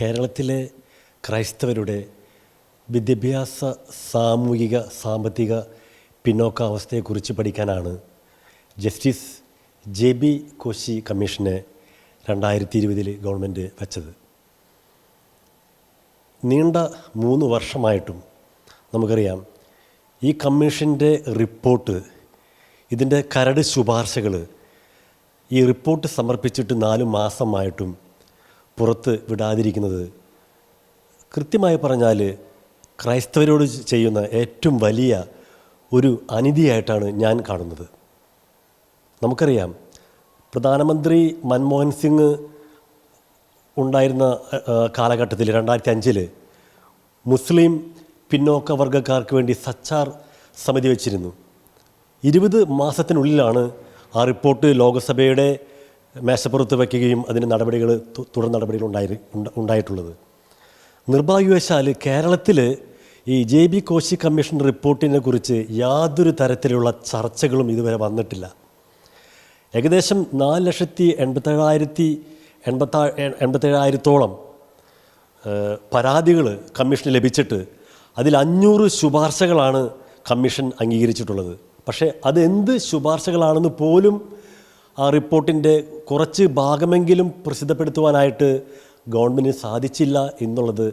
കേരളത്തിലെ ക്രൈസ്തവരുടെ വിദ്യാഭ്യാസ, സാമൂഹിക, സാമ്പത്തിക പിന്നോക്കാവസ്ഥയെക്കുറിച്ച് പഠിക്കാനാണ് ജസ്റ്റിസ് JB കോശി കമ്മീഷനെ 2020 ഗവൺമെൻറ് വച്ചത്. നീണ്ട 3 വർഷമായിട്ടും നമുക്കറിയാം ഈ കമ്മീഷൻ്റെ റിപ്പോർട്ട്, ഇതിൻ്റെ കരട് ശുപാർശകൾ ഈ റിപ്പോർട്ട് സമർപ്പിച്ചിട്ട് 4 മാസമായിട്ടും പുറത്ത് വിടാതിരിക്കുന്നത് കൃത്യമായി പറഞ്ഞാൽ ക്രൈസ്തവരോട് ചെയ്യുന്ന ഏറ്റവും വലിയ ഒരു അനീതിയായിട്ടാണ് ഞാൻ കാണുന്നത്. നമുക്കറിയാം പ്രധാനമന്ത്രി മൻമോഹൻ സിംഗ് ഉണ്ടായിരുന്ന കാലഘട്ടത്തിൽ 2005 മുസ്ലിം പിന്നോക്ക വർഗ്ഗക്കാർക്ക് വേണ്ടി സച്ചാർ സമിതി വച്ചിരുന്നു. 20 മാസത്തിനുള്ളിലാണ് ആ റിപ്പോർട്ട് ലോകസഭയുടെ മേശപ്പുറത്ത് വയ്ക്കുകയും അതിന് നടപടികൾ തുടർ നടപടികൾ ഉണ്ടായിട്ടുള്ളത്. നിർഭാഗ്യവശാൽ കേരളത്തിൽ ഈ JB കോശി കമ്മീഷൻ റിപ്പോർട്ടിനെ കുറിച്ച് യാതൊരു തരത്തിലുള്ള ചർച്ചകളും ഇതുവരെ വന്നിട്ടില്ല. ഏകദേശം 4,87,000 പരാതികൾ കമ്മീഷന് ലഭിച്ചിട്ട് അതിൽ 500 ശുപാർശകളാണ് കമ്മീഷൻ അംഗീകരിച്ചിട്ടുള്ളത്. പക്ഷേ അതെന്ത് ശുപാർശകളാണെന്ന് പോലും ആ റിപ്പോർട്ടിൻ്റെ കുറച്ച് ഭാഗമെങ്കിലും പ്രസിദ്ധപ്പെടുത്തുവാനായിട്ട് ഗവൺമെൻറ്റിന് സാധിച്ചില്ല എന്നുള്ളത്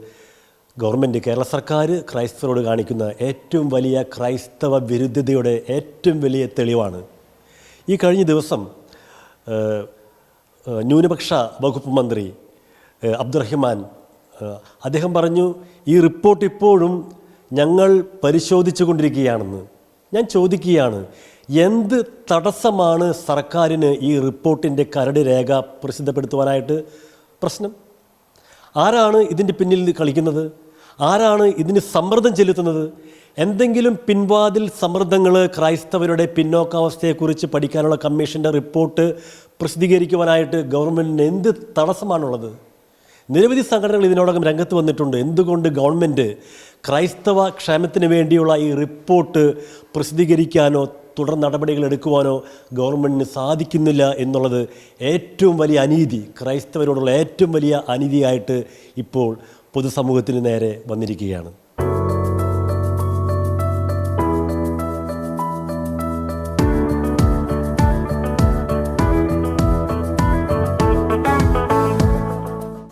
ഗവൺമെൻറ്, കേരള സർക്കാർ ക്രൈസ്തവരോട് കാണിക്കുന്ന ഏറ്റവും വലിയ ക്രൈസ്തവ വിരുദ്ധതയുടെ ഏറ്റവും വലിയ തെളിവാണ്. ഈ കഴിഞ്ഞ ദിവസം ന്യൂനപക്ഷ വകുപ്പ് മന്ത്രി അബ്ദുറഹിമാൻ അദ്ദേഹം പറഞ്ഞു, ഈ റിപ്പോർട്ട് ഇപ്പോഴും ഞങ്ങൾ പരിശോധിച്ചു കൊണ്ടിരിക്കുകയാണെന്ന്. ഞാൻ ചോദിക്കുകയാണ്, എന്ത് തടസ്സമാണ് സർക്കാരിന് ഈ റിപ്പോർട്ടിൻ്റെ കരട് രേഖ പ്രസിദ്ധപ്പെടുത്തുവാനായിട്ട് പ്രശ്നം? ആരാണ് ഇതിൻ്റെ പിന്നിൽ കളിക്കുന്നത്? ആരാണ് ഇതിന് സമ്മർദ്ദം ചെലുത്തുന്നത്? എന്തെങ്കിലും പിൻവാതിൽ സമ്മർദ്ദങ്ങൾ ക്രൈസ്തവരുടെ പിന്നോക്കാവസ്ഥയെക്കുറിച്ച് പഠിക്കാനുള്ള കമ്മീഷൻ്റെ റിപ്പോർട്ട് പ്രസിദ്ധീകരിക്കുവാനായിട്ട് ഗവൺമെൻറ്റിന് എന്ത് തടസ്സമാണുള്ളത്? നിരവധി സംഘടനകൾ ഇതിനോടകം രംഗത്ത് വന്നിട്ടുണ്ട്. എന്തുകൊണ്ട് ഗവൺമെൻറ് ക്രൈസ്തവ ക്ഷേമത്തിന് വേണ്ടിയുള്ള ഈ റിപ്പോർട്ട് പ്രസിദ്ധീകരിക്കാനോ തുടർ നടപടികൾ എടുക്കുവാനോ ഗവൺമെൻറ്റിന് സാധിക്കുന്നില്ല എന്നുള്ളത് ഏറ്റവും വലിയ അനീതി, ക്രൈസ്തവരോടുള്ള ഏറ്റവും വലിയ അനീതിയായിട്ട് ഇപ്പോൾ പൊതുസമൂഹത്തിന് നേരെ വന്നിരിക്കുകയാണ്.